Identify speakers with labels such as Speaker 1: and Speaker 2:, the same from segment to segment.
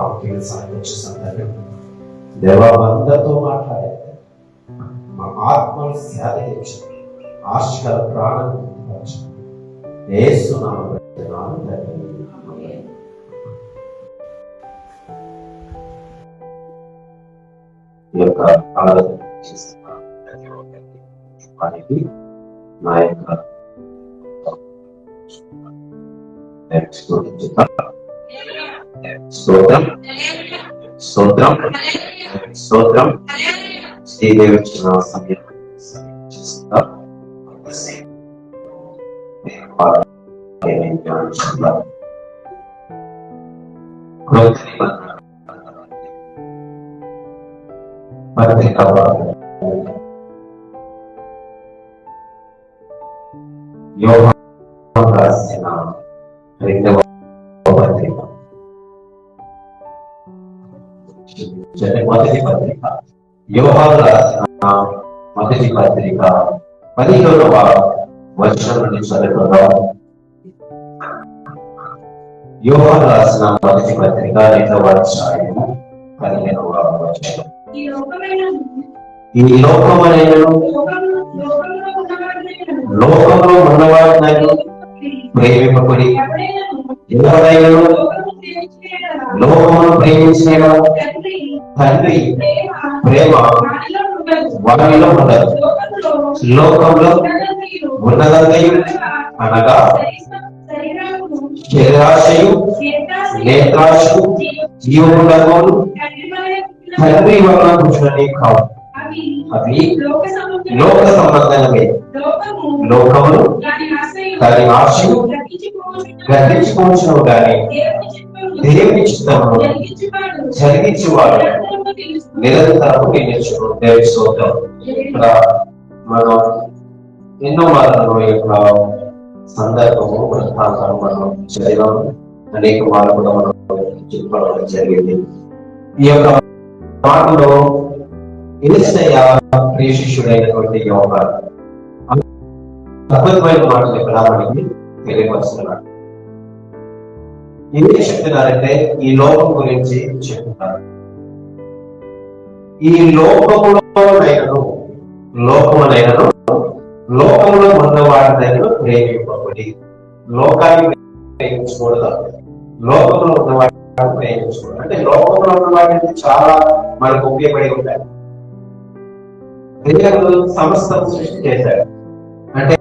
Speaker 1: ప్రాముఖ్యమైన సమయం వచ్చే సందర్భం దేవా అందరితో మాట్లాడే మా ఆత్మను సేదగించు, ఆశల ప్రాణం యేసునామములో ఈ యొక్క ఆరాధన చేస్తున్న ప్రతి ఒక్కరికి నా యొక్క స్తోత్రం స్తోత్రం స్తోత్రం. శ్రీదేవి వచ్చిన సమయం పత్రిక యోహాను రాసిన 2వ పత్రిక, మొదటి పత్రిక, యోహాను రాసిన మొదటి పత్రిక 15వ వచనం నుండి చదువుకుందాం. యోహాను రాసిన మొదటి పత్రిక 2వ అధ్యాయము 15వ వచనం. ఈ లోకమునైనను లోకంలో ఉన్నవాడినైనా ప్రేమింపబడి ఎవరైనా లోకమును ప్రేమించిన తండ్రి ప్రేమ వారిలో ఉండదు. లోకంలో ఉన్నదంతయు అనగా శరీరాశయు, నేత్రాశయు, జీవముండగోలు తండ్రి వలన పుట్టినవి కావు. అవి లోక సంబంధమే. లోకములు దాని ఆశయు గర్వించుకోవచ్చును గాని దేవుని చిత్తమును జరిగించేవాడు నిరంతరము నిలిచును. దేవుని స్తోత్రం. ఇక్కడ మనం ఎన్నో మార్లు యొక్క సందర్భము వృత్తాంతాలు మనం చదివాము. అనేక మార్లు కూడా మనం చెప్పుకోవడం జరిగింది. ఈ యొక్క మాటలో యేసయ్య ప్రియ శిష్యుడైనటువంటి యోహాను అద్భుతమైన మాటలు ఇక్కడ మనకి తెలియపరుస్తున్నాడు. ఏం చెప్తున్నారంటే ఈ లోకం గురించి చెప్తున్నారు. ఈ లోకమునైనను లోకంలో ఉన్నవాడినైనా ప్రేమింపబడి, లోకాన్ని ప్రేమించకూడదు, లోకంలో ఉన్నవాడిని ప్రేమించకూడదు. అంటే లోకంలో ఉన్నవాడిని చాలా మనకు ఉపయోగపడి ఉంటాయి. దేవుడు సమస్తం సృష్టి చేశాడు. అంటే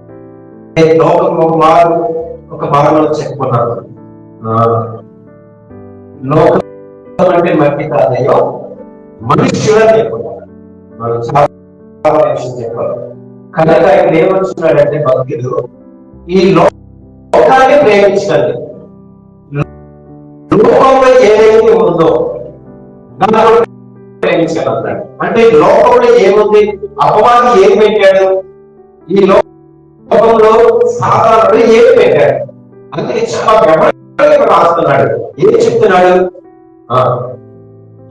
Speaker 1: లోకంలో వారు ఒక భాగంలో చెప్పుకున్నారు, లోకం అంటే మట్టి కాదయ్యో మనుష్యుడని చెప్పుకున్నారు. మనం చాలా విషయం చెప్పాలి. కనుక ఇక్కడ ఏమొచ్చున్నాడంటే భక్తుడు ఈ లోకాన్ని ప్రేమించాలి. లోకంలో ఏదైతే ఉందో దాన్ని ప్రేమించాలన్నాడు. అంటే లోకంలో ఏముంది, అపవాది ఏం పెట్టాడు, ఈ లోకంలో సాధారణ ఏం పెట్టాడు. అందుకే చాలా రాస్తున్నాడు. ఏం చెప్తున్నాడు,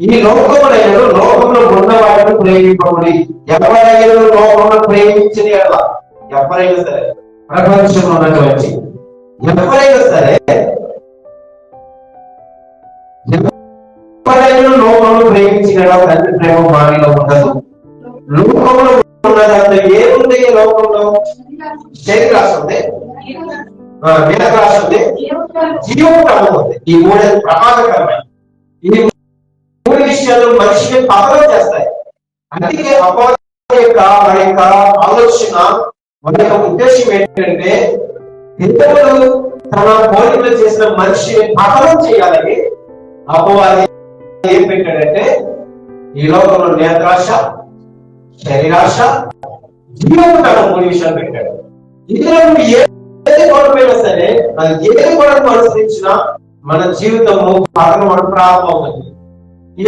Speaker 1: ఈ లోకమునైనా లోకంలో ఉన్నవాడిని ప్రేమింపబడి ఎవరైనా లోకంలో ప్రేమించని అలా ఎవరైనా సరే ప్రపంచంలో ఉన్నటువంటి ఎవరైనా సరే ఎవరైనా లోకంలో ప్రేమించిన తండ్రి ప్రేమ వారిలో ఉండదు. లోకంలో ఉన్నదంతా ఏముంది, ఈ లోకంలో శరీరాశ ఉంది, నేత్రాశ ఉంది, జీవోటము ఉంది. ఈ మూడు ప్రమాదకరమైన ఈ మూడు విషయాలు మనిషిని పతనం చేస్తాయి. అందుకే అపవాది యొక్క వారి యొక్క ఆలోచన, వారి యొక్క ఉద్దేశం ఏంటంటే దేవుడు తన పోలికలు చేసిన మనిషిని పతనం చేయాలని అపవాది ఏం పెట్టాడంటే ఈ లోకంలో నేత్రాశ, శరీరాశ, జీవోటము మూడు విషయాలు పెట్టాడు. ఇందులో నువ్వు ఏది కోల్పోయినా సరే, అది ఏది కూడా అనుసరించినా మన జీవితము పతనం ప్రారంభమవుతుంది. ఈ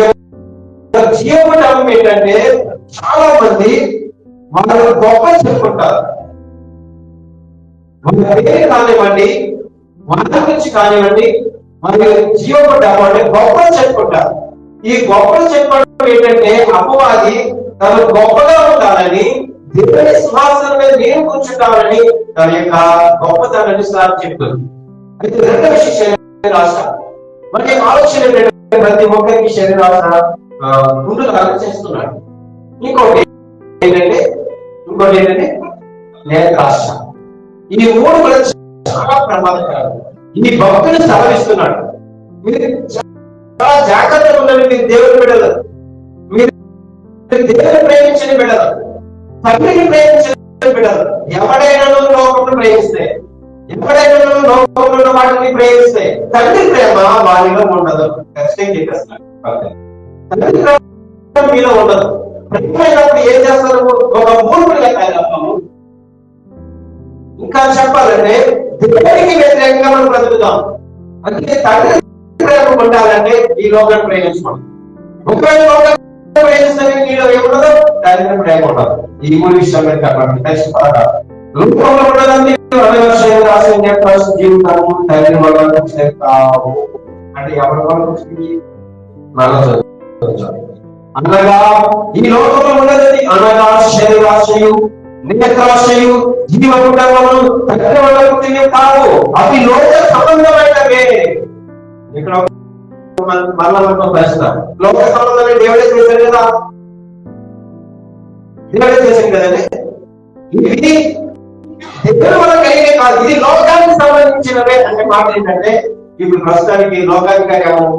Speaker 1: జీవటం ఏంటంటే చాలా మంది వాళ్ళు గొప్ప చెప్పుకుంటారు. మన పేరు కానివ్వండి, మన గురించి కానివ్వండి, మన జీవపడ్డాము అంటే గొప్పలు చెప్పుకుంటారు. ఈ గొప్పలు చెప్పడం ఏంటంటే అపవాది తను గొప్పగా ఉండాలని, దేవుని సింహాసనం మీద నేను కూర్చుంటామని తన యొక్క గొప్పతనాన్ని సార్ చెప్తుంది. అయితే రెండవ విషయం రాష్ట్ర మన ఆలోచన ఏంటంటే ప్రతి ఒక్కరికి శరీరాశ గుండులాగా చేస్తున్నాడు. ఇంకోటి ఏంటంటే నేత్రాశ. ఈ మూడు కూడా చాలా ప్రమాదకరం. ఈ భక్తులు సెలవిస్తున్నాడు, మీరు చాలా జాగ్రత్తగా ఉండండి. మీరు దేవుని బిడ్డలు, మీరు దేవుని ప్రేమించని బిడ్డలు, తండ్రిని ప్రేమించని బిడ్డలు. ఎవడైనా లోకంలో ప్రేమిస్తే, ఎవడైనా లోకంలో వాటిని ప్రేమిస్తే తండ్రి ప్రేమ వారిలో ఉండదు. ఖచ్చితంగా చెప్పేస్తున్నాడు. తండ్రి ప్రేమ మీలో ఉండదు. ప్రేమైనప్పుడు ఏం చేస్తారు? ఒక మూర్ఖుడిగా తయారవుతాము. ఇంకా చెప్పాలంటే దేవునికి వ్యతిరేకంగా మనం బ్రతుకుతాం. అందుకే తండ్రి ప్రేమ ఉండాలంటే ఈ లోకాన్ని ప్రేమించుకోండి. ఒకవేళ లోకాన్ని ప్రేమిస్తే మీలో ఏముండదు? తండ్రి ప్రేమ ఉండదు. ఈ మూడు విషయాలు కాబట్టి ఖచ్చితంగా లోకంలో ఉండదండి. జీవితము తండ్రి వల్ల కావు అంటే ఎవరి వల్ల అనగా ఈ లోకంలో ఉన్నది అనగా శరీరాశయు, నేత్రాశయు, జీవకుటములు తండ్రి వల్ల పుట్టినవి కావు. అవి లోక సంబంధమైనవే. ఇక్కడ మళ్ళా ప్రశ్న, లోక సంబంధమైన దేవుడే చేశారు కదా, దేవుడే చేశారు కదండి. ఇది దేవుడి వల్ల కలిగే కాదు, ఇది లోకానికి సంబంధించినవే. అంటే మాట ఏంటంటే ఇప్పుడు ప్రస్తుతానికి లోకాధికారి ఎవరు?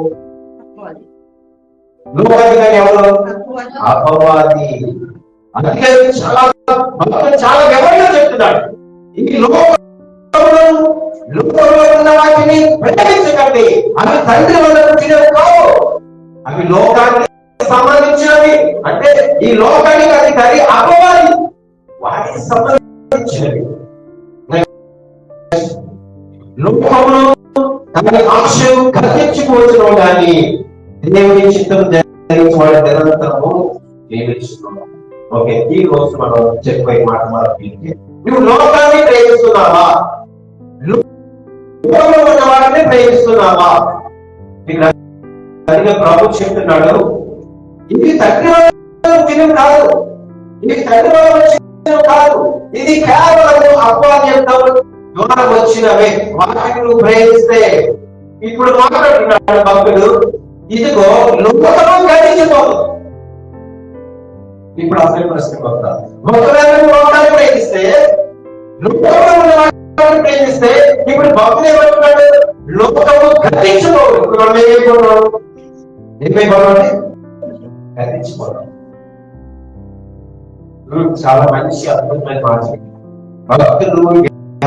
Speaker 1: అపవాది. అందుకే చాలా వివరంగా చెప్తున్నాడు, ఈ లోకంలో ఉన్న వాటిని ప్రేమించకండి. అవి తండ్రి వల్ల పుట్టినవి కావు, అవి లోకానికి సంబంధించినవి. అంటే ఈ లోకానికి అధికారి అపవాది, వాటికి సంబంధించినవి. లోకంలో తన ఆశలు కల్పించుకోవచ్చు, కానీ దేవుని చిత్తం జరిగించి వాడి నిరంతరము జీవిస్తున్నాం. ఓకే, ఈ రోజు మనం చెప్పే మాట మార్పించి, నువ్వు లోకాన్ని ప్రేమిస్తున్నావా? లోకంలో ఉన్న వాటిని ప్రేమిస్తున్నావా? ప్రభు చెప్తున్నాడు, ఇది తండ్రి వల్ల వచ్చినవి కాదు, ఇది తండ్రి వల్ల వచ్చినవి కాదు, ఇది కేవలం అపవాద్యంతో ద్వారా వచ్చినవే. వాటిని నువ్వు ప్రేమిస్తే, ఇప్పుడు మాట్లాడుతున్నాడు భక్తుడు, ఇదిగో లోకము గతించిపోదు. ఇప్పుడు అసలు ప్రశ్న కొత్త, ఒకవేళ లోకాన్ని ప్రేమిస్తే, లోకంలో ఉన్న వాటిని ప్రేమిస్తే, ఇప్పుడు భక్తులు ఏమంటున్నాడు? లోకము గతించిపోదు. ఇప్పుడు మనం ఏమైపోవాలి? గతించిపోవాలి. చాలా మంచి అద్భుతమైన మాట భక్తులు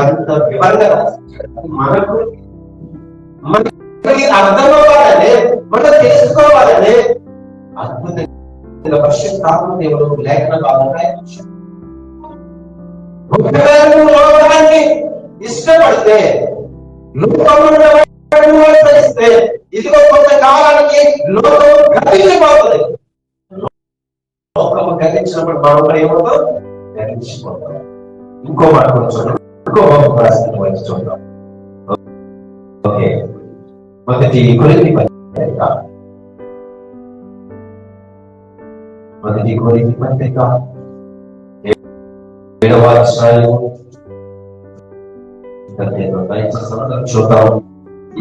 Speaker 1: ఎంత వివరంగా మనకు అర్థం అవ్వాలని, మనం తెలుసుకోవాలని అద్భుతంగా పరిశుద్ధాత్మ దేవుడు లేఖన లోకాన్ని ఇష్టపడితే, లోకంలో ఇదిగో కొంత కాలానికి లోకం గతించిపోతుంది. లోకము గతించినప్పుడు మనం ఏమవుతాం? గతించిపోతాం. ఇంకో మాట చూద్దాం, ఇంకో వచ్చి చూద్దాం. ఓకే, మొదటి కొరింథీ పత్రిక 7వ అధ్యాయం చూద్దాం.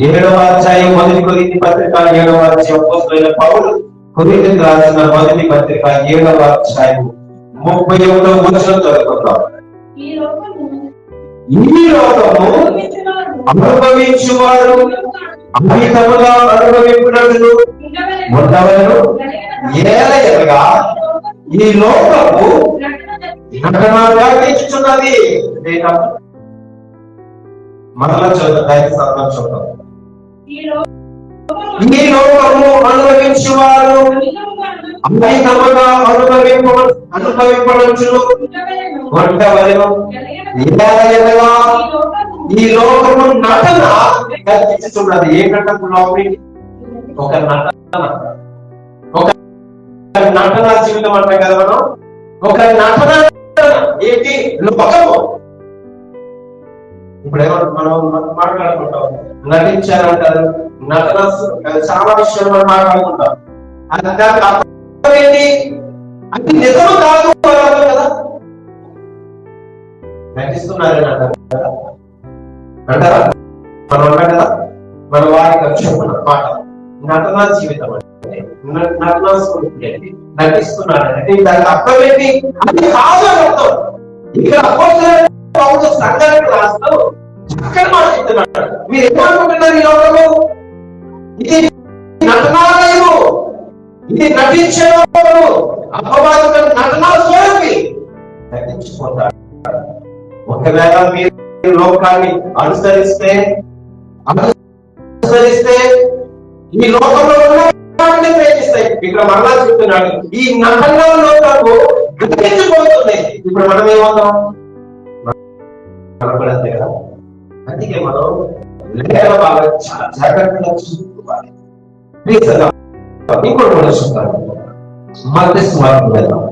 Speaker 1: 7వ అధ్యాయం మొదటి కొరింథీ పత్రిక 7వ అధ్యాయం అపోస్తలుడైన పౌలు కొరింథీయులకు రాసిన మొదటి పత్రిక 7వ అధ్యాయం 31వ వచనం చదువుకుందాం. ఈ లోకము అనుభవించువారు అమితముగా అనుభవించునట్లు ఉండవలను. ఏలయనగా ఈ లోకము నటనగా తెచ్చుచున్నది. మరలా చూద్దాం. ఈ లోకము అనుభవించువారు అమితముగా అనుభవింపవచ్చును ఉండవలను. ఏలయనగా ఈ లోకము నటన కల్పించుతున్నది. ఏ నటనలో? ఒక నటన జీవితం అంటాం కదా మనం. ఒక నటన ఏంటి? లోకము. ఇప్పుడు మనం మాట్లాడుకుంటాం, నటించారంటారు, నటన చాలా విషయాలు మనం మాట్లాడుకుంటాం. దానికి అర్థం ఏంటి? అది నిజము కాదు కదా, నటిస్తున్నారని అంటారు అంటారా? మనం అన్నాం కదా, మన వారికి చెప్పిన మాట నటనా జీవితం అంటే నటనా స్వరూపుడు అండి, నటిస్తున్నాడంటే దానికి అర్థం ఏంటి? అది కాదు అర్థం. ఇక్కడ అపోస్తలుడు సంఘానికి రాస్తూ చక్కని మాట చెప్తున్నాడు. మీరు ఏమనుకుంటున్నారు? ఈ లోకము ఇది నటనాలయము, ఇది నటించే అపవాదు నటనా స్వరూపి నటించిపోతాడు. ఒకవేళ మీరు లోకాన్ని అనుసరిస్తే ఈ లోకంలో ప్రయత్నిస్తాయి. ఇక్కడ మరలా చెప్తున్నాడు, ఈ నటనలో లోకము గతించిపోతుంది. ఇప్పుడు మనం ఏమవుతాం? కనపడతే కదా. అందుకే మనం లేఖన బాగా చాలా జాగ్రత్తగా చూసుకోవాలి. ఇంకోటి కూడా చూస్తాను. మత్తయి సువార్త వెళ్దాం.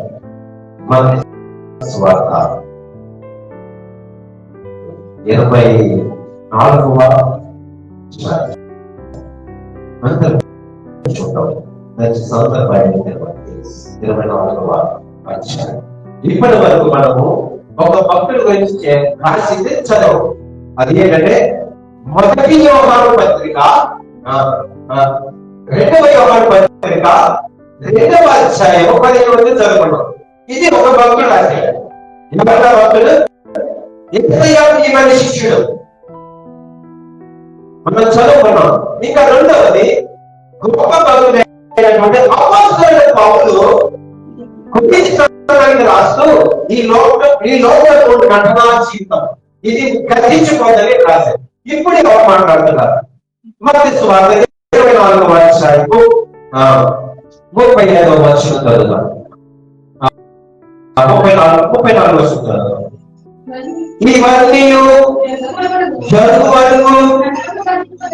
Speaker 1: మత్తయి సువార్త 24వ చూద్దాం. సందర్భాన్ని 24వ అధ్యాయం. ఇప్పటి వరకు మనము ఒక భక్తుల గురించి రాసింది చదవు. అది ఏంటంటే మొదటి యోహాను పత్రిక 2వ యోహాను పత్రిక 2వ అధ్యాయం 15 చదువుకున్నాం. ఇది ఒక భక్తుడు రాశాడు. ఎవరి భక్తుడు? శిష్యుడు మనం చదువుకున్నాం. ఇంకా రెండవది గొప్ప భక్తుడైనటువంటి అపోస్తలుడైన పౌలు రాస్తూ ఈ లోకంలో నటనా జీవితం ఇది గతించిపోతుందని రాశారు. ఇప్పుడు ఎవరు మాట్లాడుతున్నారు? మత్తయి సువార్త 24వ అధ్యాయము 35వ వచనం చదువుతాం. 34వ వచనం చదువుతాం. ఇవన్నీ జరుగువరకు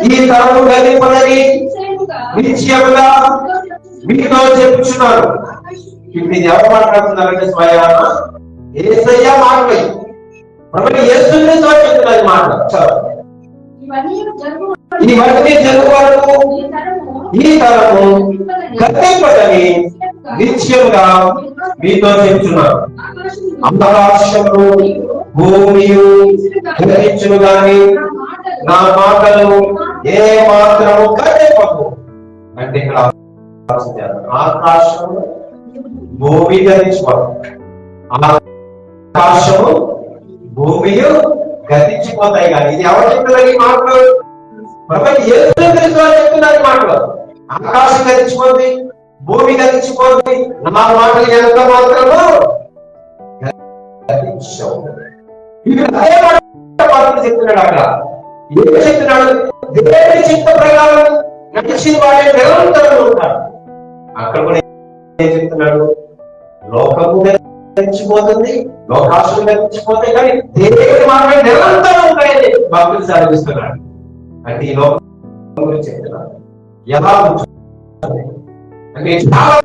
Speaker 1: ఈ తరము గతింపదని నిశ్చయముగా మీతో చెప్పుచున్నారు. ఇప్పుడు ఇది ఎవరు మాట్లాడుతున్నారంటే స్వయాన యేసయ్య మాటలు. ప్రభువు యేసుని చెప్తున్నది మాట. ఇవన్నీ జరుగు వరకు ఈ తరము గతింపదని నిశ్చయముగా మీతో చెప్తున్నారు. ఆకాశము భూమియు గతించును గాని నా మాటలు ఏ మాత్రము గతింపవు. అంటే ఇక్కడ ఆకాశము భూమి గతించిపోదు. ఆకాశము భూమియు గతించిపోతాయి కానీ ఇది ఎవరు చెప్తున్నారు? ఈ మాటలు ప్రభువు యేసు క్రీస్తు చెప్తున్నారు. ఈ మాటలు ఆకాశం గతించిపోతుంది, భూమి గతించిపోతుంది, నా మాటలు ఎంత మాత్రము గతించవు. అదే మాట చెప్తున్నాడు. అక్కడ ఏం చెప్తున్నాడు? దేవుని చిత్త ప్రకారం నడిచిన వాడే నిరంతరం ఉంటాడు. అక్కడ కూడా ఏం చెప్తున్నాడు? లోకము గతించిపోతుంది, లోకాశలు గతించిపోతాయి కానీ దేవుని మాట నిరంతరం ఉంటాయని భక్తులు సాధిస్తున్నాడు. అంటే ఈ లోకం గురించి చెప్తున్నాడు. ఎలా ఉంటుంది అంటే చాలా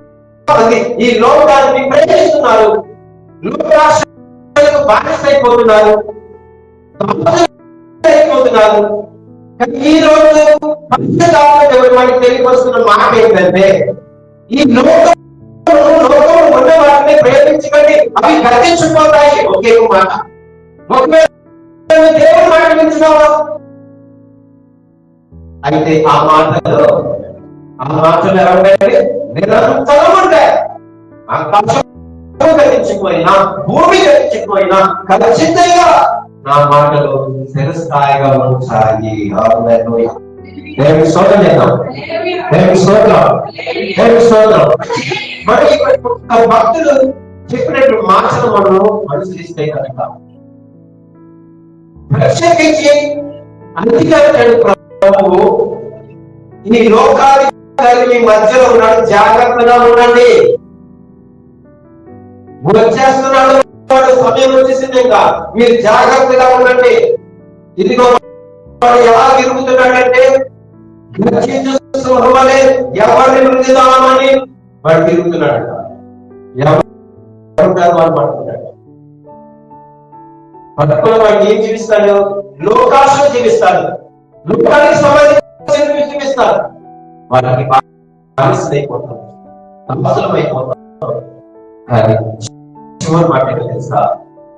Speaker 1: మంది ఈ లోకాన్ని ప్రేమిస్తున్నారు, లోకాశలకు బానిసైపోతున్నారు, అయిపోతున్నారు. ఈ రోజు మనకి తెలియవస్తున్న మాట ఏంటంటే ఈ లోకం ఉన్న వాటిని ప్రేమించకండి, అవి గతించిపోతాయి. ఒకే మాట. ఒకవేళ దేవుని మాట వింటున్నావా? అయితే ఆ మాటలు ఎలా ఉంటాయంటే నిరంతరం ఉంటాయి. ఆకాశం గతించిపోయినా, భూమి గతించిపోయినా ఖచ్చితంగా నా మాటలు స్థిరస్థాయిగా ఉంటాయి. దేవుని స్తోత్రం చేద్దాం. దేవుని స్తోత్రం, దేవుని స్తోత్రం. మరి భక్తులు చెప్పినట్టు మాటలు మనం అనుసరిస్తే కనుక ప్రత్యేకించి అంగీకరించాడు ప్రభువు. ఈ లోకానికి మీ మధ్యలో ఉన్నాడు, జాగ్రత్తగా ఉండండి. వచ్చేస్తున్నాడు, సమయం వచ్చేసింది, ఇంకా మీరు జాగ్రత్తగా ఉండండి. ఇదిగో ఎలా తిరుగుతున్నాడంటే ఎవరిని మృతిదామని వాడు తిరుగుతున్నాడు. ఎవరు పట్టుకున్నాడు? పట్టుకున్న వాడు ఏం జీవిస్తాడు? లోకాశలో జీవిస్తాడు, లోకానికి సంబంధించి జీవిస్తాడు. వాడికి బానిసలైపోతాడు, అవసరమైపోతాడు. కానీ చివరి మాట తెలుసా?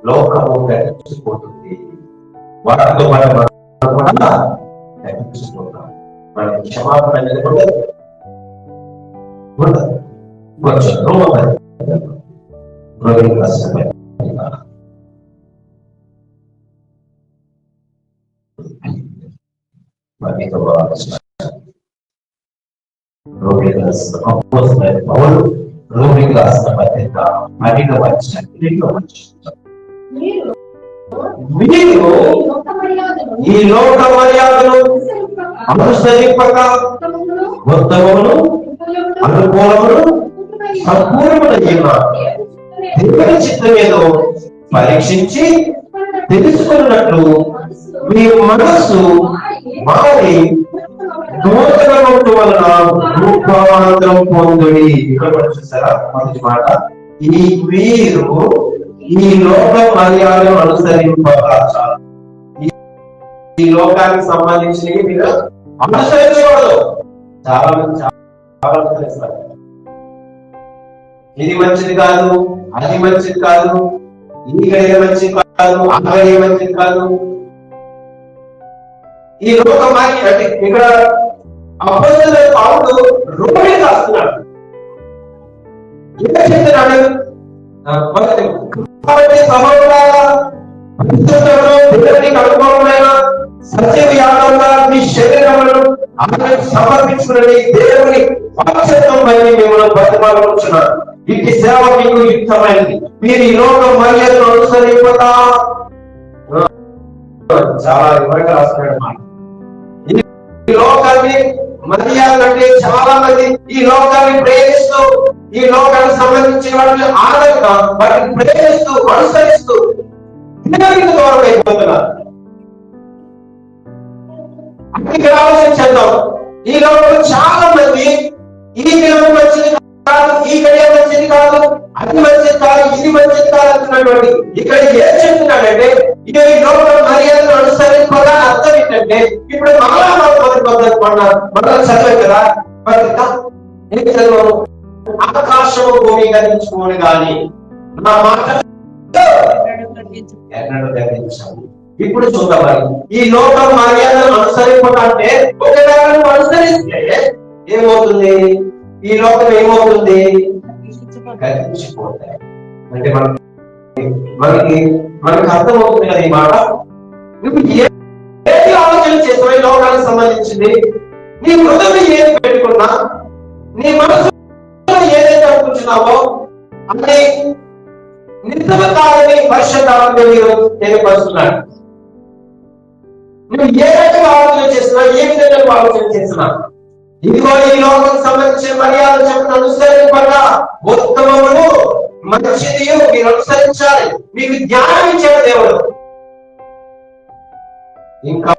Speaker 1: లోకము గతించిపోతుంది, వాటితో మనం గతించిపోతాం. మనకి క్షమాపణ అనేది ఉండదు. కొంచెం రోగి కష్టపడి పౌలు రోమికి రాసిన పత్రిక 12వ అధ్యాయం 2వ వచనం, మీరు ఈ లోక మర్యాదను అనుసరింపక ఉత్తమమును అనుకూలమును సంపూర్ణమైన దేవుని చిత్తమేదో పరీక్షించి తెలుసుకున్నట్లు మీ మనస్సు మారి నూతన వంటి వలన రూపాంతరం పొందుడి. ఇక్కడ కూడా చూసారా మొదటి మాట, ఈ మీరు ఈ లోక మర్యాదను అనుసరింపచాలి. ఈ లోకానికి సంబంధించినవి మీరు అనుసరించకూడదు. చాలా మంది చాలా అనుసరిస్తారు. ఇది మంచిది కాదు, అది మంచిది కాదు, ఇది మంచిది కాదు, అక్కడ మంచిది కాదు. ఈ లోక మార్గం అంటే ఇక్కడ అపొస్తలుడైన పౌలు రోమికి రాస్తున్నాడు. ఏం చెప్తున్నాడు? కాబట్టి సహోదరులారా, దేవునికి అనుకూలమైన సజీవ యాగంగా మీ శరీరములను ఆయనకు సమర్పించుకుని దేవుని వాక్యత్వం పైన మిమ్మల్ని బతిమాలుకుంటున్నాడు. ఇట్టి సేవ మీకు యుక్తమైనది. మీరు ఈ లోక మర్యాదను అనుసరిపోతా చాలా వివరంగా రాస్తున్నాడు మాట. ఈ లోకాన్ని మర్యాద అంటే చాలా మంది ఈ లోకాన్ని ప్రేమిస్తూ, ఈ లోకానికి సంబంధించిన వాటిని ఆదరణ వాటిని ప్రేమిస్తూ అనుసరిస్తూ దేవునికి దూరం అయిపోతున్నారు. ఇక్కడ ఆలోచించేద్దాం. ఈ లోకంలో చాలా మంది ఈ దినం మంచిది కాదు, ఈ గడియ మంచిది కాదు, అది మంచిది కాదు, ఇది మంచిది కాదు అంటున్నటువంటి ఇక్కడ ఏం చెప్తున్నాడంటే ఈ లోకం మర్యాదను అనుసరించుకోగా అర్థం ఏంటంటే ఇప్పుడు మనం చదివే కదా ఆకాశము భూమీకరించుకోని కానీ నా మాట ఎన్నడూ గర్వించాలి. ఇప్పుడు చూద్దామని ఈ లోకం మర్యాదను అనుసరింపకంటే ఒకదాన్ని అనుసరిస్తే ఏమవుతుంది? ఈ లోకం ఏమవుతుంది? గర్వించిపోతాయి. అంటే మనకి అర్థమవుతుంది కదా ఈ మాట. నువ్వు ఏది ఆలోచన చేస్తావు ఈ లోకానికి సంబంధించింది, నీ హృదయం ఏది పెట్టుకున్నా, నీ మనసు ఏదైతే అనుకుంటున్నావో అన్ని నిజమే కాదని పరిశుద్ధాత్మ మీరు తెలియపరుస్తున్నాడు. నువ్వు ఏ రకంగా ఆలోచన చేస్తున్నా, ఏ విధంగా ఆలోచన చేస్తున్నా, ఇదిగో ఈ లోకానికి సంబంధించిన మర్యాద చెప్పిన అనుసరింపక ఉత్తమమును మంచిది మీరు అనుసరించాలి. మీకు జ్ఞానం ఇచ్చాడు దేవుడు. ఇంకా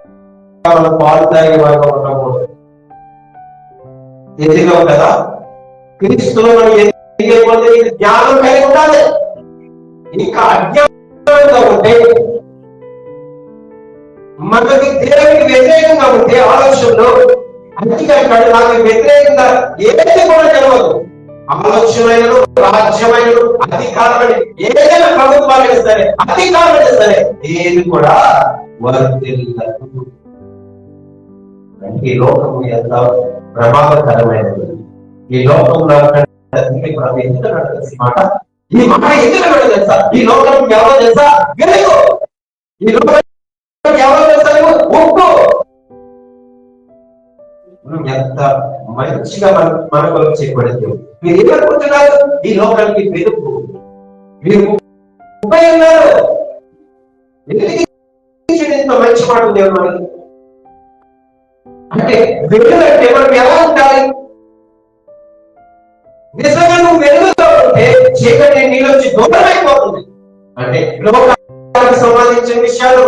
Speaker 1: మనం పాలు తాగే వారిగా ఉండకూడదు. ఎదిగావు కదా, క్రీస్తులో మనం ఎదిగేపోతే జ్ఞానం కలిగి ఉండాలి. ఇంకా అజ్ఞానంగా ఉంటే, మనకి దేవునికి వ్యతిరేకంగా ఉంటే ఆలోచనలో అంతేకాదు నాకు వ్యతిరేకంగా ఏదైతే కూడా తెలియదు. ఆలోచనలు, రాజ్యమైనలు, అధికారమైన ఏదైనా ప్రభుత్వాలు సరే, అధికారులు సరే, ఏది కూడా వర్తిల్లదు. ఈ లోకము ఎంత ప్రమాదకరమైనది. ఈ లోకంలో ఎందుకు మాట ఈ మాట ఎందుకు తెలుసా? ఈ లోకం ఎవరో తెలుసా? వెలుగు. ఈ లోకం ఎవరో తెలుసా? ఉప్పు. ఎంత మంచిగా మన కొరకు చేయబడింది. మీరు ఏమనుకుంటున్నారు? ఈ లోకానికి వెలుగు. మీరు ముప్పై ఉన్నారు. ఇంత మంచి మాట దేవుడు మనకి అంటే వెలుగు అంటే మనం ఎలా ఉండాలి? నిజంగా నువ్వు వెలుగుతో ఉంటే చీకటి నీళ్ళొచ్చి దూరం అయిపోతుంది. అంటే లోకానికి సంబంధించిన విషయాలు,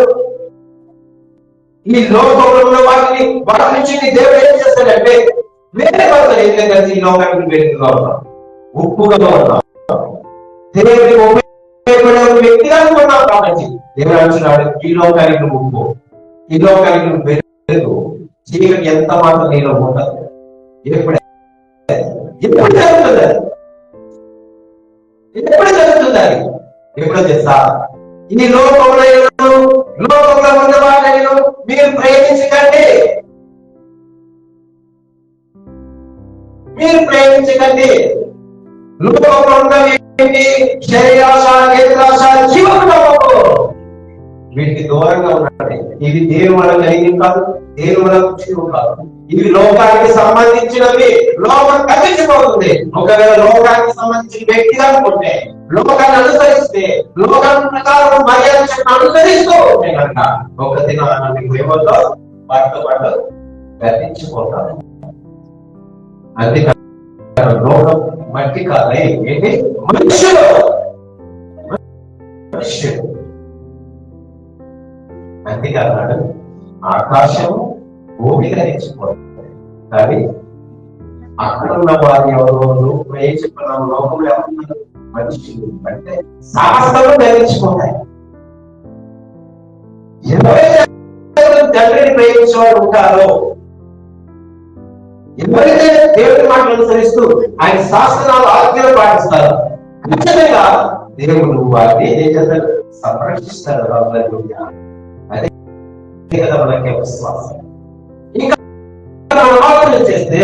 Speaker 1: ఈ లోకంలో ఉన్న వాటి నుంచి దేవుడు ఏం చేస్తాడంటే వేరే పడతాడు. ఎందుకంటే ఈ లోకానికి వెలుగుగా ఉన్నాం, ఉప్పుగా ఉన్నాం, దేవుడికి ఉపయోగపడే వ్యక్తిగా ఉన్నాం. కాబట్టి దేవుడు అంటున్నాడు ఈ లోకానికి ఉప్పు, ఈ లోకానికి వెలుగు. చీకటి ఎంత మాత్రం నీలో ఉండదు. ఎప్పుడు జరుగుతుంది? ఎప్పుడు జరుగుతుంది? ఎప్పుడో తెలుసా? ఈ లోకంలో ఉన్న వాళ్ళను మీరు ప్రేమించకండి. మీరు ప్రేమించకండి. లోకం ఏంటి? శరీరాశ, నేత్రాశ, జీవపు వీటికి దూరంగా ఉండండి. ఇవి దేవుని వల్ల కలిగి కాదు, దేవుని వల్ల పుట్టినవి కాదు. ఇవి లోకానికి సంబంధించినవి. లోకం కదిలిపోతుంది. ఒకవేళ లోకానికి సంబంధించిన వ్యక్తిగా ఉంటే, లోకాన్ని అనుసరిస్తే, లోకం ప్రకారం మర్యాద అనుసరిస్తూ ఉంటే కనుక ఒక దినాన్ని ప్రేమతో పట్టుబడ్డ గతించిపోతాను. అందుకని లోకం మట్టి కాదే, ఏంటి? మనుషులు. అందుకన్నాడు ఆకాశము భూమి ధరించిపోతుంది, కానీ అక్కడ ఉన్న వారి ఎవరు చెప్పిన లోకంలో ఎవరున్నారు? మనుషులు. అంటే శాస్త్రం ధరించిపోతాయి. ఎవరైతే తండ్రిని ప్రేమించేవాడు ఉంటారో, ఎవరైతే దేవుడి మాటలు అనుసరిస్తూ ఆయన శాస్త్రాలు ఆజ్ఞలు పాటిస్తారు, ఖచ్చితంగా దేవుడు వారిని ఏం చేస్తారు? సంరక్షిస్తారు. అదే కదా మనకి విశ్వాసం. ఇంకా ఆలోచన చేస్తే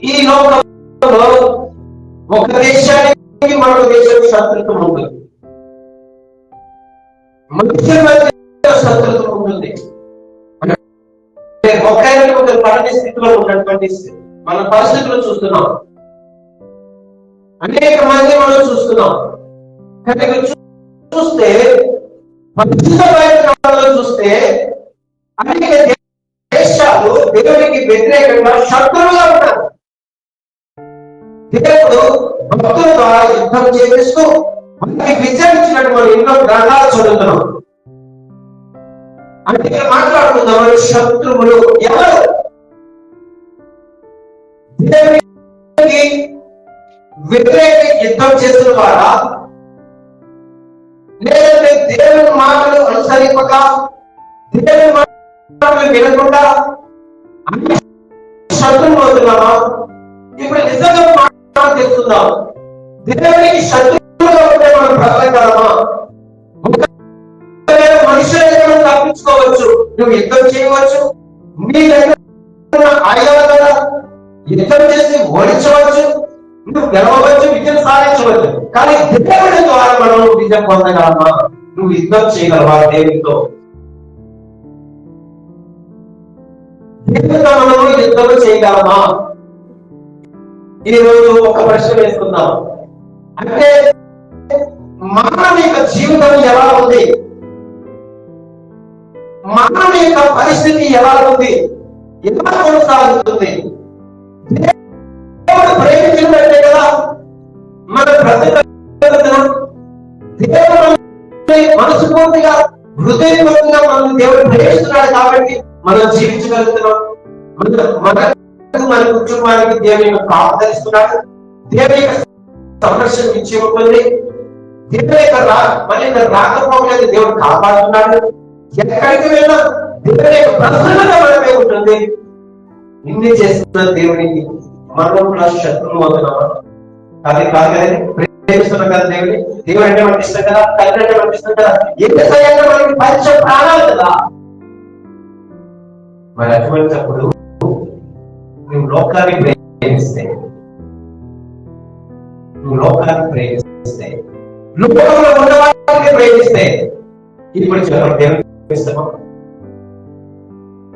Speaker 1: ఈ లోకంలో ఒక దేశానికి మరొక దేశానికి శత్రుత్వం ఉంటుంది, మనుషుల మధ్య శత్రుత్వం ఉంటుంది. ఒకరి పడని స్థితిలో ఉన్నటువంటి మన పరిస్థితులు చూస్తున్నాం. అనేక మంది మనం చూస్తున్నాం. కానీ చూస్తే చూస్తే అనేక దేశాలు దేవునికి వ్యతిరేకంగా శత్రువుగా ఉన్నారు. దేవుడు భక్తుల ద్వారా యుద్ధం చేపిస్తూ మనకి విజయించినట్టు మనం ఎన్నో గ్రంథాలు చదువుతున్నాం. అంటే మాట్లాడుతున్నాం, శత్రువులు ఎవరు? దేవునికి వ్యతిరేక యుద్ధం చేసిన వారా, లేదంటే దేవుని మాటలు అనుసరింపక, దేవుని మాటలు వినకుండా అన్ని శత్రువులు అవుతున్నామా? ఇప్పుడు నిజంగా మాట తెలుస్తుందాం. దేవునికి శత్రువులుగా ఉంటే మనం బ్రతకగలమా? మనుషులు తప్పించుకోవచ్చు, నువ్వు యుద్ధం చేయవచ్చు, నీ దగ్గర ఆయుధాల ద్వారా యుద్ధం చేసి ఓడించవచ్చు, నువ్వు గెలవచ్చు, విజయం సాధించవచ్చు. కానీ దేవుడి ద్వారా మనం విజయం పొందగలమా? నువ్వు యుద్ధం చేయగలవా దేవుడితో? దేవుడితో మనము యుద్ధం చేయగలమా? ఈ రోజు ఒక ప్రశ్న వేసుకుందాం. అంటే మానవ యొక్క జీవితం ఎలా ఉంది? మానవ యొక్క పరిస్థితి ఎలా ఉంది? ఎలా కొనసాగుతుంది? దేవుడు ప్రేమించినట్టే కదా మన బ్రతుకుతున్నాం. దేవుడు మనస్ఫూర్తిగా హృదయపూర్వకంగా మనం దేవుడు ప్రేమిస్తున్నాడు కాబట్టి మనం జీవించగలుగుతున్నాం. మన కుటుంబానికి దేవుని ప్రార్థిస్తున్నాడు. దేవుని యొక్క సంరక్షణ ఇచ్చి ఉంటుంది. దేవుని యొక్క రాకపోకలేదు దేవుడు కాపాడుతున్నాడు. ఎక్కడికి వెళ్ళినా దేవుని యొక్క ప్రసన్నత మనమే ఉంటుంది. ఇన్ని చేస్తున్న దేవునికి మనం శత్రువు అవుతున్నామా? కాదు కానీ ప్రేమిస్తున్నాం కదా దేవుని. దేవుడు అంటే మనకి ఇష్టం కదా, తండ్రి అంటే మనకి ఇష్టం కదా, ఎంత సయంగా మనకి పంచ ప్రాణాలు కదా. మరి అటువంటిప్పుడు నువ్వు లోకాన్ని ప్రేమిస్తే, లోకంలో ఉన్న వాటిని ప్రేమిస్తే, ఇప్పుడు చెప్పండి దేవుని ప్రేమిస్తామా?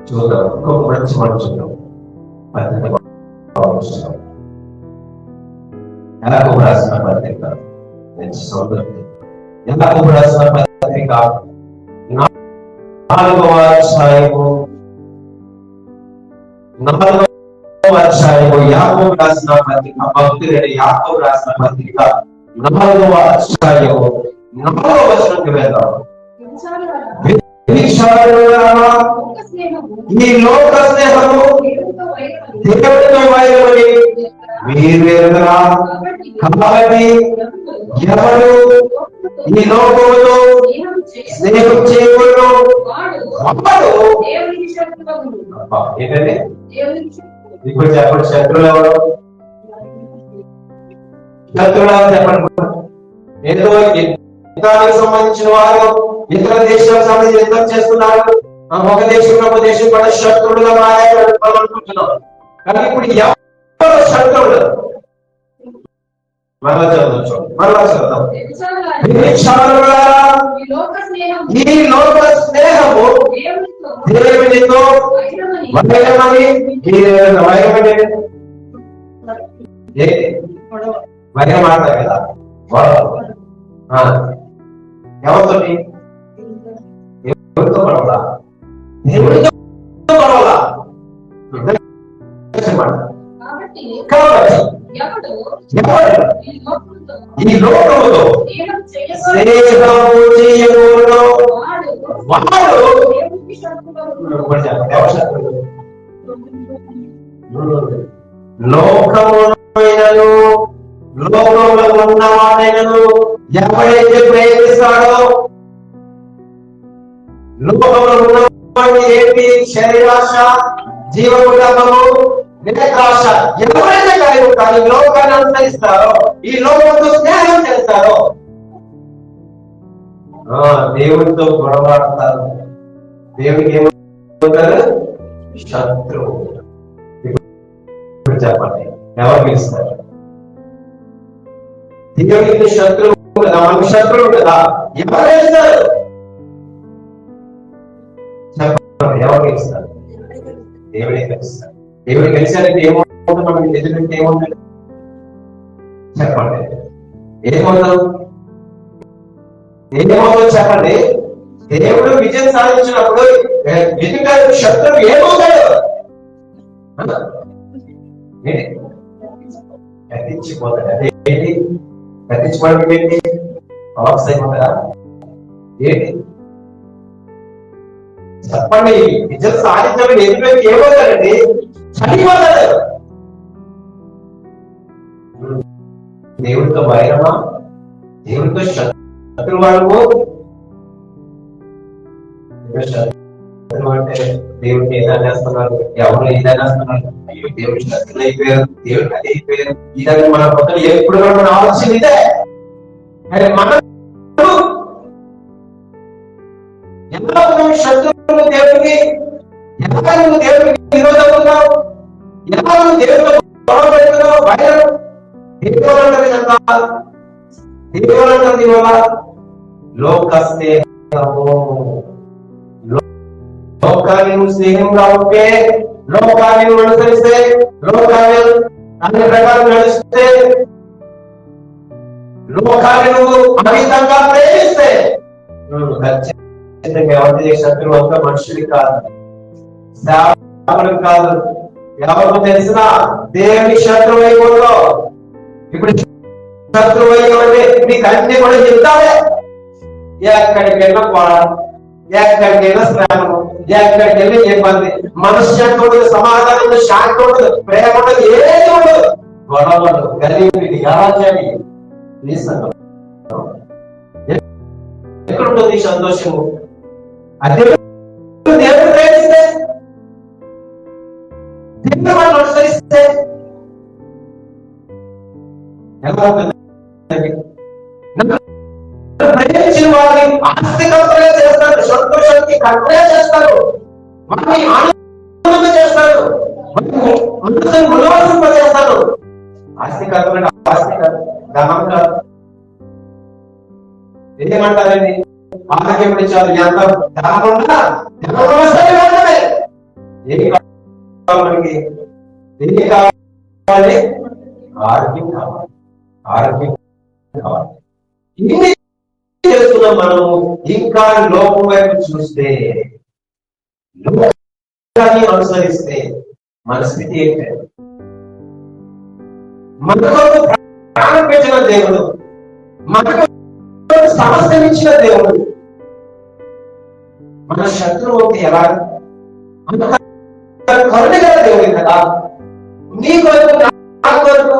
Speaker 1: చూద్దాం. ఇంకొక మంచి మాట చూద్దాం. యాకోబు రాసిన పత్రిక, యాకోబు రాసిన పత్రిక 4వ అధ్యాయము యాకోబు రాసిన పత్రిక, భక్తుడైన యాకోబు రాసిన పత్రిక 4వ అధ్యాయము 4వ వచనంకి వెళ్దాం. ఈ లోక స్నేహము దేవుడితో వైరమని మీరు ఎరుగరా? కాబట్టి ఎవడు ఈ లోకములో స్నేహం చేయకూడదు వాడు ఏంటంటే ఇప్పుడు చెప్పండి, శత్రువులు ఎవరు? శత్రువులు చెప్పండి. ఏదో యుద్ధానికి సంబంధించిన వారు ఇతర దేశాలకు సంబంధించి యుద్ధం చేస్తున్నారు. ఒక దేశం దేశం కూడా శత్రువులుగా మారారు అనుకుంటున్నాం. కానీ ఇప్పుడు ఎవరు శత్రువులు? మరలా చదవచ్చు, మరలా చదువుతాం. ఈ లోక స్నేహము దేవునితో వైరమని. వైరం ఆడతారు కదా ఎవరితో? ఎవరితో పడవలా? దేవుడితో పడవలా? కాబట్టి ఈ లోకములో స్నేహము చేయకూడదు వాడు లోకమునైనను లోకంలో ఉన్నవాడైనను ఎవడైతే ప్రేమిస్తాడో, లోకంలో ఉన్నవాడి ఏంటి? శరీరాశ, జీవకుటము, నేత్రాశ. ఎవరైతే కలిగి ఉంటారో, ఈ లోకాన్ని అనుసరిస్తారో, ఈ లోకంతో స్నేహం చేస్తారో దేవుడితో గొడవడతారు. దేవుడికి ఏమంటారు? శత్రువు. ఇప్పుడు చెప్పండి, ఎవరు పిలుస్తారు? దేవుడికి శత్రువు కదా, మనకు శత్రువు కదా. ఎవరు వేస్తారు? చెప్పండి, ఎవరు గెలుస్తారు? దేవుడే గెలుస్తారు. దేవుడు గెలిచారంటే ఏమవుతుంది? మనకి ఎదురంటే ఏమవుతుంది? చెప్పండి, ఏమవుతాం? ఏమవుతుందో చెప్పండి. దేవుడు విజయం సాధించినప్పుడు ఎదుట శత్రువు ఏమవుతాడు? కట్టించిపోతాడు. అదేంటి కట్టించుకోవడం? ఏంటి బాక్స్ అయిపోతాడా? ఏంటి చెప్పండి. విజయం సాధించడం ఎదుటి ఏమవుతాడండి? చనిపోతాడు. దేవుడితో వైరమా? దేవుడితో శత్రువాడు. శత్రువు అంటే దేవుడికి ఏదైనా చేస్తున్నారు, ఎవరు ఏదైనా చేస్తున్నారు, అయ్యో దేవుడి శత్రులు అయిపోయారు, దేవుడు అది అయిపోయారు. ఇదని మన పక్కన ఎప్పుడు కూడా మన ఆలోచన ఇదే. మనం ఎలా ఉన్నాం? శత్రువులు దేవుడికి. ఎలా నువ్వు దేవుడికి విరోధవుతున్నావు? ఎలా నువ్వు దేవుడితో గొడవ పెడుతున్నావు? వైరం దేవుడంటే దేవుడంటే ఇవాళ లోక స్నేహము. లోకాన్ని నువ్వు స్నేహంగా ఉంటే, లోకాన్ని నువ్వు అనుసరిస్తే, లోకాన్ని అన్ని ప్రకారం నడిస్తే, లోకాన్ని నువ్వు అమితంగా ప్రేమిస్తే ఖచ్చితంగా ఎవరి శత్రువు అంతా మనుషులు కాదు, సేవకులు కాదు. ఎవరు తెలిసినా దేవుని శత్రువు అయిపోతావు. ఇప్పుడు శత్రువు అయ్యావంటే నీకు అన్ని కూడా చెప్తావే. ఎక్కడికైనా పోవడం, ఎక్కడికైనా శ్రమను, ఎక్కడికి వెళ్ళి ఇబ్బంది, మనశ్శాంతి ఉండదు, సమాధానం ఉండదు, శాంతి ఉండదు, ప్రేమ ఉండదు, ఏది ఉండదు. గొడవలు, గలీబీ, గరాజాలి. ఎక్కడుంటుంది సంతోషము? అదే దేవుడు ప్రేమిస్తే, దేవుడు మనం అనుసరిస్తే ఎలా ఉంటుంది? ప్రేమించిన వారిని ఆస్తికర్తగా చేస్తారు, సంతోషానికి కర్తగా చేస్తారు, వారిని ఆనందంగా చేస్తారు, ఉల్లాసింపజేస్తారు. ఆస్తికర్తలు ధనం కాదు. ఏమంటారండి? ఆరోగ్యం ఇచ్చారు, ఎంత ధనం ఉన్నా ఏమి కావాలి? ఏమి కావాలి? ఆరోగ్యం కావాలి, ఆరోగ్యం కావాలి. ఇన్ని చేస్తున్నాం మనము. ఇంకా లోకం వైపు చూస్తే, లోకాన్ని అనుసరిస్తే మన స్థితి ఏంటంటే, మనకు ప్రాణం పెట్టిన దేవుడు, మనకు సమస్యలు ఇచ్చిన దేవుడు మన శత్రువు ఎలా? అంత కరుణ గల దేవుడు కదా. నీ కొరకు, నా కొరకు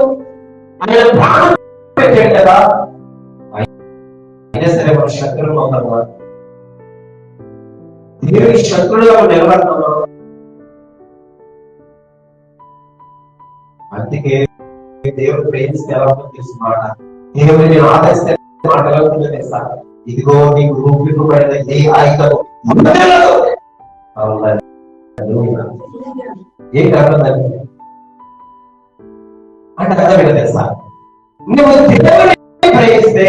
Speaker 1: ఆయన ప్రాణం పెట్టాడు కదా. అయినా సరే మన శత్రువులు అవుతాము. దేవుని శత్రువులుగా నిలబడుతున్నాం. అందుకే దేవుడు ప్రేమిస్తే ఎలా తెలుసు మాట, దేవుడిని ఆదరిస్తే మాట ఎలా ఉంటుందో తెలుసా? ఇదిగో నీకు రూపింపబడిన ఏ ఆయుధము ఏంటి అర్థం దానికి? అంటే అర్థం ఏంటో తెలుసా? నువ్వు దేవుని ప్రేమిస్తే,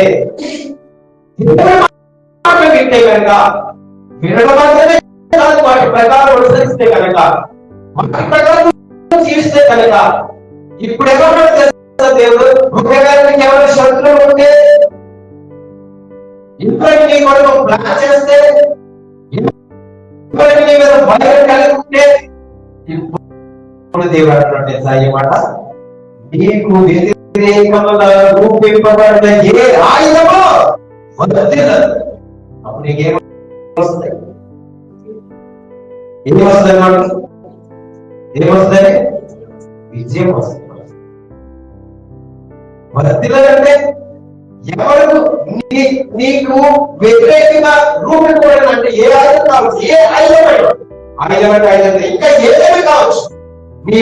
Speaker 1: దేవుని మాట వింటే కనుక, వినడం మాత్రమే కాదు, వాటి ప్రకారం అనుసరిస్తే కనుక, వాటి ప్రకారం జీవిస్తే కనుక, ఇప్పుడు ఎవరు తెలుసా దేవుడు? ఒకవేళ ఎవరైనా శత్రువులు ఉంటే, ఇంట్లో నీ కొరకు ప్లాన్ చేస్తే, ఇంట్లో నీ మీద భయం కలిగి ఉంటే, ఇప్పుడు దేవుడు అంటున్నాడు తెలుసా ఈ మాట? నీకు వ్యతిరేకంగా రూపింపబడిన ఏ ఆయుధమో వదిలేదు. అప్పుడు నీకేం వస్తాయి? ఏం వస్తుంది? ఏమొస్తుంది? విజయం వస్తుంది. వదిలేదంటే ఎవరు నీకు వ్యతిరేకంగా రూపింపబడిన అంటే ఏ ఆయుధం కావచ్చు, ఏ ఆయుధమైన ఆయుధం ఇంకా ఏదేమి కావచ్చు. నీ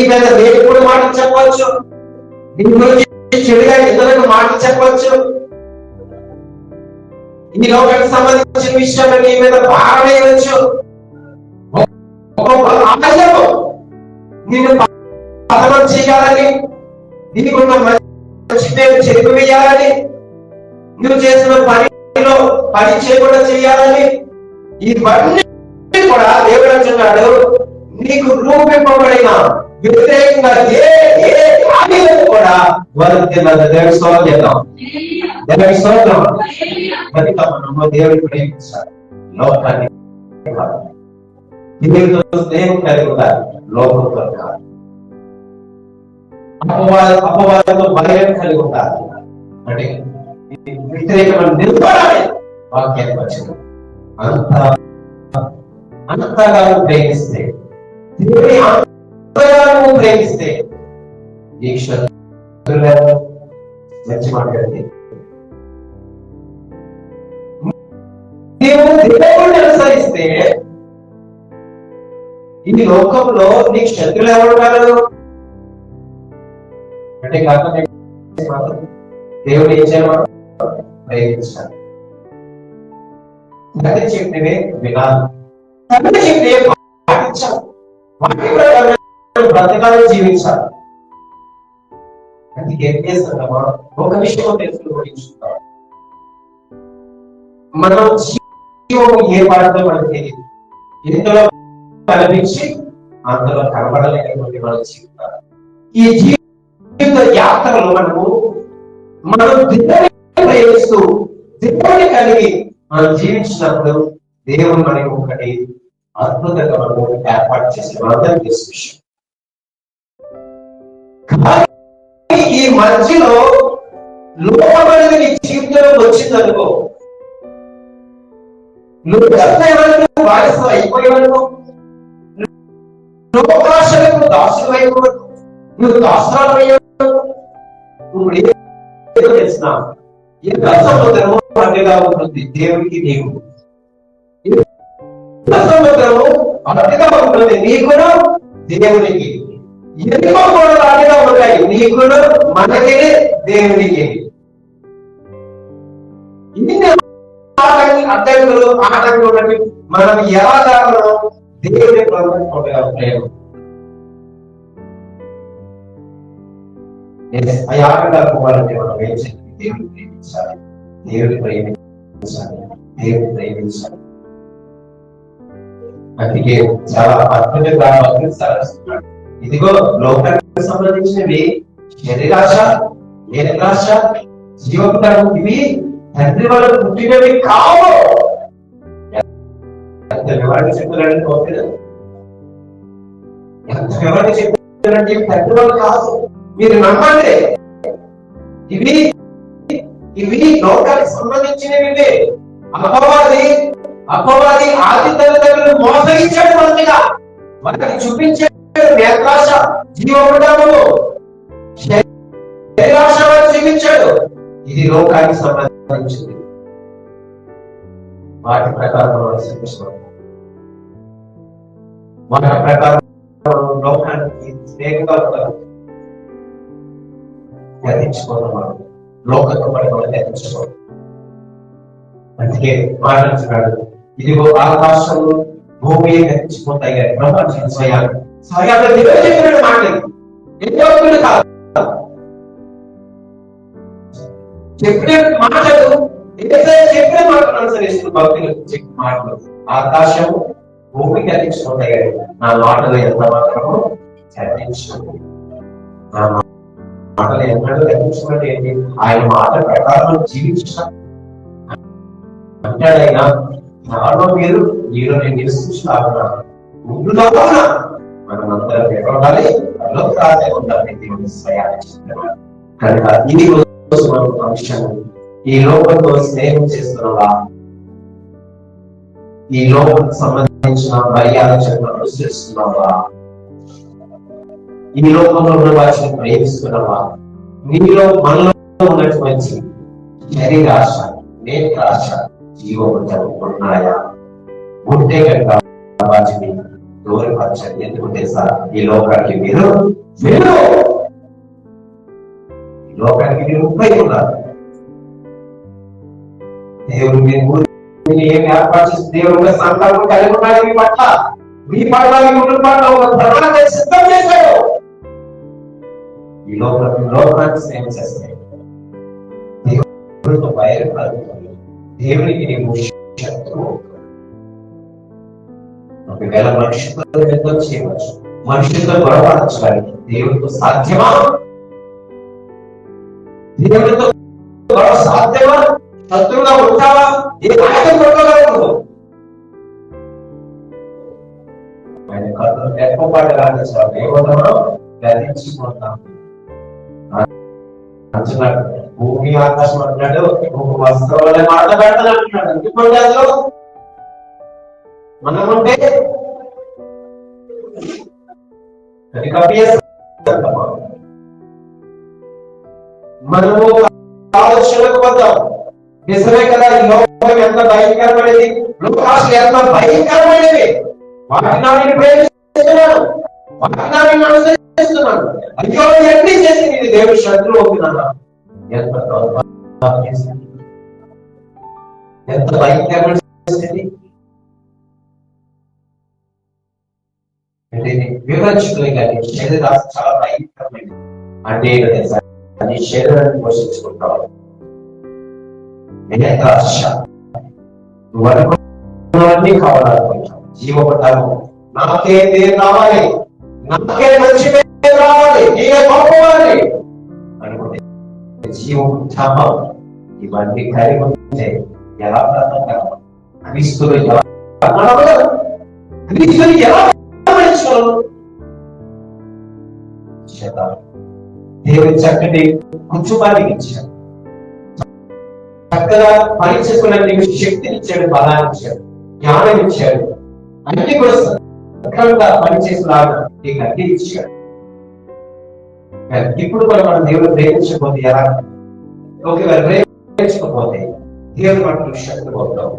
Speaker 1: మీద దేవుడు మాట చెప్పవచ్చు, నీ గురించి చెడుగా ఇతరులకు మాట చెప్పవచ్చు, ఈ లోకానికి సంబంధించిన విషయాలు నీ మీద భారం వేయవచ్చు. నిన్ను పతనం చేయాలని, నీకున్న మంచి పేరు చెరిపివేయాలని, నువ్వు చేసిన పనిలో పని చేయకుండా చేయాలని, ఇవన్నీ కూడా దేవుడు అంటున్నాడు నీకు రూపింపబడిన వ్యతిరేకంగా ఏ ఆయుధం కూడా వదిలేదు. దేవుడి స్తోత్రం చేద్దాం. దేవుడి స్తోత్రం. కనుక మనము దేవుడి ప్రేమించాలి, లోకాన్ని దేవుడితో స్నేహం కలిగి ఉండాలి, లోకంతో కాదు. అపవాదంతో భయం కలిగి ఉండాలి, అంటే వ్యతిరేకమైన నిలబడాలి. వాక్యాన్ని వచ్చింది అంతగా ప్రేమిస్తే, దేవుని అంతగా ప్రేమిస్తే ఈ శత్రువులను మంచి మాట్లాడింది. దేవుడిని అనుసరిస్తే ఈ లోకంలో నీకు శత్రులు ఎవరు కాదు అంటే కాక దేవుడు ఏం చేయమని ప్రయత్నించాలి. తండ్రి చెప్పినవే వినాలి, తండ్రి చెప్పినవే పాటించాలి, వాటి ప్రకారం బ్రతకాలని జీవించాలి. అందుకే ఏం చేస్తామా ఒక విషయం తెలుసుకుంటాం, మనం జీవం ఏ పాటతో మనకి తెలియదు. ఇందులో కనిపించి అందులో కనబడలేనటువంటి మన జీవితాలు. ఈ జీవిత యాత్రలో మనం దేవుని ప్రేమిస్తూ దేవుని కలిగి మనం జీవించినప్పుడు దేవుడు మనకి ఒకటి అద్భుతంగా మనం ఏర్పాటు చేసే మనందరం తెలిసిన విషయం. ఈ మధ్యలో లోకం అనేది నీ జీవితంలో వచ్చిందనుకో, నువ్వు ఎవరికి బానిసం అయిపోయేవనుకో, లోకాశలకు దాసులు అయిపోవద్దు, నువ్వు దాసురాలు అయ్యేవనుకో, నువ్వు ఏదో తెలిసిన సముద్రము అడ్డుగా ఉంటుంది దేవునికి నీకు, సముద్రము అడ్డుగా ఉంటుంది నీకును దేవునికి, ఎన్నో కూడా అడ్డుగా ఉంటాయి నీకును మనకి దేవునికి. ఇన్ని అడ్డంకులు ఆటంకులు మనం ఎలా కారణం దేవుని ప్రేమ. ఆ ఆటంకాలు పోవాలంటే మనం ఏం చేయాలి? దేవుని ప్రేమించాలి, దేవుని ప్రేమించాలి, దేవుని ప్రేమించాలి. అందుకే చాలా అద్భుతంగా సరస్తున్నాడు. ఇదిగో లోకానికి సంబంధించినవి శరీరాశ, నేత్రాశ, జీవకరం, ఇవి తండ్రి వల్ల పుట్టినవి కావు. ఎంత వివరణ చెప్తున్నాడని ఓకే, ఎంత వివరణ చెప్తున్నాడంటే తండ్రి వల్ల కాదు, మీరు నమ్మండి. ఇవి లోకానికి సంబంధించినవి. అపవాది ఆది తల్లిదండ్రులను మోసగించాడు, మంచిగా మనకి చూపించాడు నేత్రాశ, జీవముడము, శరీరాశ చూపించాడు. ఇది లోకానికి సంబంధించింది. వాటి ప్రకారం వాటి ప్రకారం లోకానికి స్నేహంగా గతించుకోవడం, లోకంతో పడి మనం గతించుకోవడం. అందుకే మాట్లాడుతున్నాడు, ఇదిగో ఆకాశము భూమి గతించిపోతాయి కానీ ప్రపంచం స్వయాన్ని నిరోధించిన మాట. ఏ భక్తుడు కాదు. చెప్పిన మాటలు చెప్పిన మాటలు అనుసరిస్తున్న భక్తులు చెప్పిన మాటలు ఆకాశము భూమికి అందించుకుంటాయి. నా మాటలు ఎంత మాత్రము అందించుకుంటాయి. నా మాటలు ఎన్నడూ అందించుకుంటే ఏంటి? ఆయన మాట ప్రకారం జీవించడం అంటాడైనా నాలో మీరు నేను నివసించులాగున్నాను. మనం అందరం ఎక్కడ ఉండాలి? లోకాలే ఉండాలి. దేవుని స్వయాన్ని చెప్తున్నాడు కనుక ఈ రోజు మనం అంశం ఈ లోకంతో స్నేహం చేస్తున్నావా? ఈ లోకం సంబంధించిన మర్యాదను అనుసరిస్తున్నావా? ఈ లోకంలో ఉన్న వాటిని ప్రేమిస్తున్నావా? నీలో మనలో ఉన్నటువంటి శరీరాశ, నేత్రాశ, జీవోద్యమం ఉన్నాయా? ఉంటే కనుక వాటిని దూరపరచండి. ఎందుకంటే సార్ ఈ లోకానికి మీరు ఈ లోకానికి మీరు ఉపయోగపడాలి. దేవుడు ఏమి ఏర్పాటు చేసి దేవుడు సంకల్పం కలిగి ఉన్నాడు. మీ పట్ల మీ కుటుంబ పట్ల ఒక ప్రణాళిక సిద్ధం చేశాడు. ఈ లోకానికి సేవ చేస్తాయి. దేవుడితో బయలుపడాలి. దేవునికి నీవు శత్రువు. ఒకవేళ మనుషులతో యుద్ధం చేయవచ్చు, మనుషులతో గొడవపరచడానికి దేవుడితో సాధ్యమా? దేవుడితో గొడవ సాధ్యమా? శత్రువుగా ఉంటావా? ఏ నాయకుడు కొట్టగలరు? ఆయన కళ్ళు ఎక్కువపాటు రాణించాలి. ఏమన్నా గతించుకుంటాం అంటున్నాడు. భూమి ఆకాశం అంటున్నాడు. ఒక వస్త్రం మాట్లాడతాడు అంటున్నాడు. ఎందుకంటే అందులో మనముంటే మనము ఆలోచనలకు వద్దాం. నిజమే కదా, ఈ లోకం ఎంత భయంకరమైనది, లోకాశలు ఎంత భయంకరమైనవి. వాటిని నేను ప్రేమిస్తున్నాను, వాటిని నేను అనుసరిస్తున్నాను. అయ్యో ఎన్ని చేసి నేను దేవుడి శత్రువు అవుతున్నాను. ఎంత భయంకరమైన స్థితి. వివరించుకునే కానీ శరీరాశ చాలా భయంకరమైనది. అంటే అది శరీరాన్ని పోషించుకుంటావు. నువ్వు అనుకున్నవన్నీ కావాలనుకుంటావు. జీవపడ్డాము నాకేది రావాలి, నాకే మంచి రావాలి, నేనే పంపవాలి అనుకుంటే జీవోత్థానం ఇవన్నీ కలిగి ఉంటే ఎలా బ్రతకాలి? క్రీస్తులు ఎలా నడవగలరు? క్రీస్తుని ఎలా దేవుని చక్కటి కుటుంబాన్ని ఇచ్చాడు. చక్కగా పని చేసుకునే నీకు శక్తిని ఇచ్చాడు, బలాన్ని ఇచ్చాడు, జ్ఞానం ఇచ్చాడు. అన్ని కూడా సక్రమంగా పనిచేసేలాగా నీకు అన్ని ఇచ్చాడు. ఇప్పుడు కూడా మనం దేవుడు ప్రేమించకపోతే ఎలా? ఒకవేళ ప్రేమించకపోతే దేవుడు మనకు శత్రువు అవుతావు,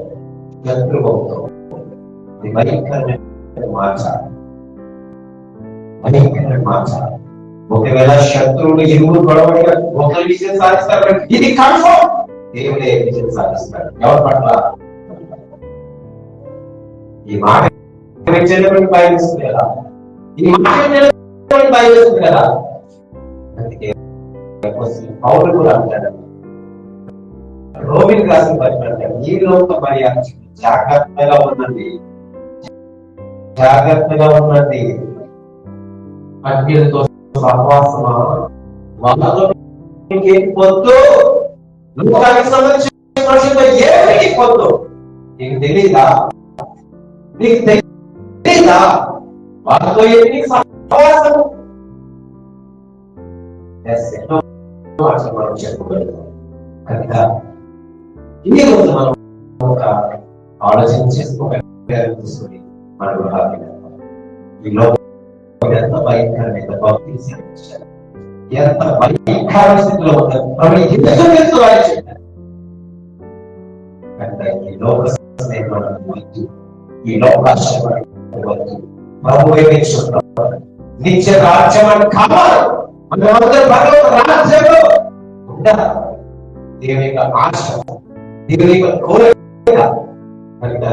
Speaker 1: శత్రువు అవుతావు. అది భయంకరమైన మార్చాలి, భయంకరమైన మార్చాలి. ఒకవేళ శత్రువులు ఇరువురు గొడవడిగా ఒకరి విజయం సాధిస్తారు. ఇది కన్ఫర్మ్, దేవుడే విజయం సాధిస్తాడు. ఎవరి పట్ల? ఈ మాట భయస్తుంది కదా, ఈ మాట భయస్తుంది కదా. అందుకే పౌరులు కూడా అంటాడు, రోమిలకు రాసిన పత్రిక అంటాడు, ఈ లోక మర్యాద జాగ్రత్తగా ఉండండి, జాగ్రత్తగా ఉండండి. అగ్నితో సహవాసమా, వాళ్ళతో ఇంకేం పొద్దు, లోకానికి సంబంధించిన మనుషులతో ఏమిటి పొద్దు? నీకు తెలీదా? నీకు తెలీదా వాళ్ళతో ఏమి నీకు సహవాసం? మనం చెప్పుకోలేదు కనుక ఈ రోజు మనం ఒక ఆలోచన చేసుకోవాలి. మనం ఈ లోకం ఎంత భయంకరమైన భక్తి, ఎంత భయంకర స్థితిలో ఉంటారు. ఈ లోక వద్దు, ఈ లోకాశ వద్దు. ప్రభు నిత్య రాజ్యం అని కావాలి. మనమందరం భగవంతుని రాజ్యంలో ఉండాలి. దేవుని యొక్క ఆశ, దేవుని యొక్క కోరిక కనుక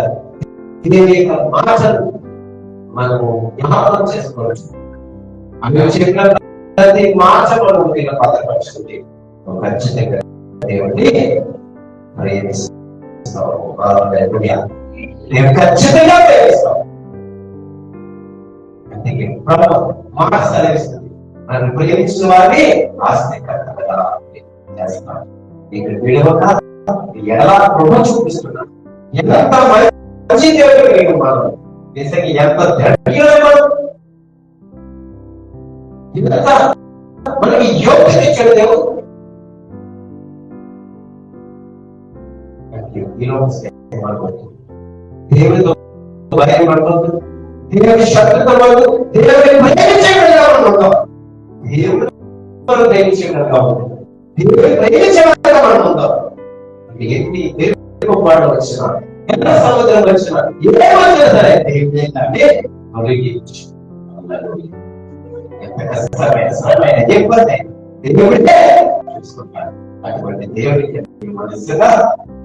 Speaker 1: దేవుని యొక్క మాటలు మనము జ్ఞాపకం చేసుకోవచ్చు. అవి చెప్పిన ప్రతి మార్చబడిన భద్రపరచుకుంటే ఖచ్చితంగా దేవుడిని ప్రేమిస్తావు. నేను ఖచ్చితంగా ప్రేమిస్తావు. అందుకే ప్రభు మాట సెలవిస్తుంది, నన్ను ప్రేమించిన వారిని ఆస్తికర్తగా చేస్తాను. ఇక్కడ విలువగా ఎలా ప్రభు చూపిస్తున్నాను, ఎంత మంచి దేవుడు నేను మనం నిజంగా ఎంత ధన్యులైన ఇదంతా మనకి యోగ్యత ఇచ్చాడు దేవుడు. దేవుడితో భయపడుతుంది, దేవుడి శత్రుతో పడుతూ దేవుడిని ప్రేమించగలిగా ఉంటాం. దేవుడు ప్రేమించగలిగా ఉంటుంది, దేవుడిని ప్రేమించగలిగా మనం ఉంటాం. ఎన్ని పాటలు వచ్చినా, ఎంత సముద్రం వచ్చినా, ఏమొచ్చినా సరే దేవుడే కానీ తొలగించు. ఎంత కష్టమైన ఇబ్బంది దేవుడే చూసుకుంటాడు. అటువంటి దేవుడికి మనసుగా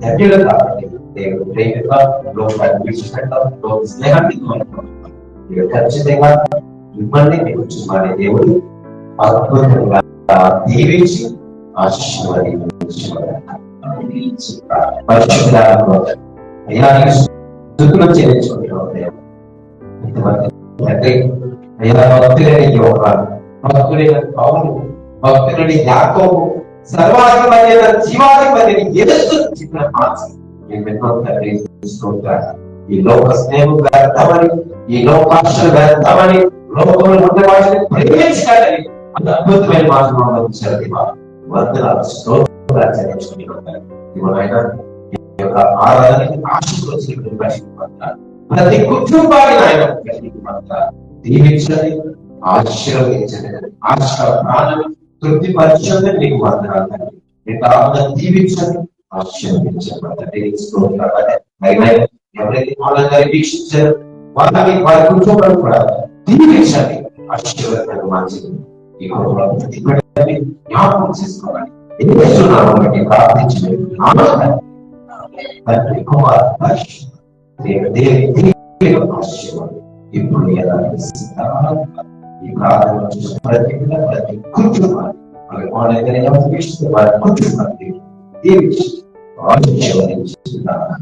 Speaker 1: ధన్యులు కాబట్టి దేవుడు ప్రేమగా లోకాన్ని విడిచిపెట్టాం, లోక స్నేహాన్ని ఖచ్చితంగా మిమ్మల్ని మీకు చూడాలి. దేవుడు అద్భుతంగా దీవించి పరిశుద్ధులు అయ్యా స్థుతులు చెల్లించుకుంటున్నాం. తండ్రి అయ్యా భక్తులని యోగాలు, భక్తులైన పౌలు, భక్తులని యాకోబు, సర్వాధిపతి జీవాధిపతి యేసు చిన్న మార్చి ఈ లోక స్నేహం వ్యర్థమని, ఈ లోకాశలు వ్యర్థమని, లోకంలో ఉండే వాటిని ప్రేమించాలని అద్భుతమైన మార్గంలో ఇచ్చారు. వందనాలు స్తోత్రాలు చెల్లించుకుంటున్నారు. ఆరాధనకి ఆశీర్వదించాలి. ప్రతి కుటుంబాన్ని ఆయన దీవించండి, ఆశీర్వదించండి, ఆశ ప్రాణం తృప్తిపరచండి. నీకు వందనాలు దీవించండి, ఆశీర్వదించండి. ఎవరైతే ఆనందాన్ని వీక్షించారు వాళ్ళని వారి కుటుంబాలు కూడా దీవించండి, ఆశీర్వదించండి. మంచిది ఈ కుటుంబాలు జ్ఞాపకం చేసుకోవాలి. బట్టి ప్రార్థించండి. తండ్రి కుమార్ ఇప్పుడు ఈ ప్రార్థన ప్రతి కుటుంబాన్ని వారి కుటుంబాన్ని దీవించి ఆశీర్వదించుతున్నారు.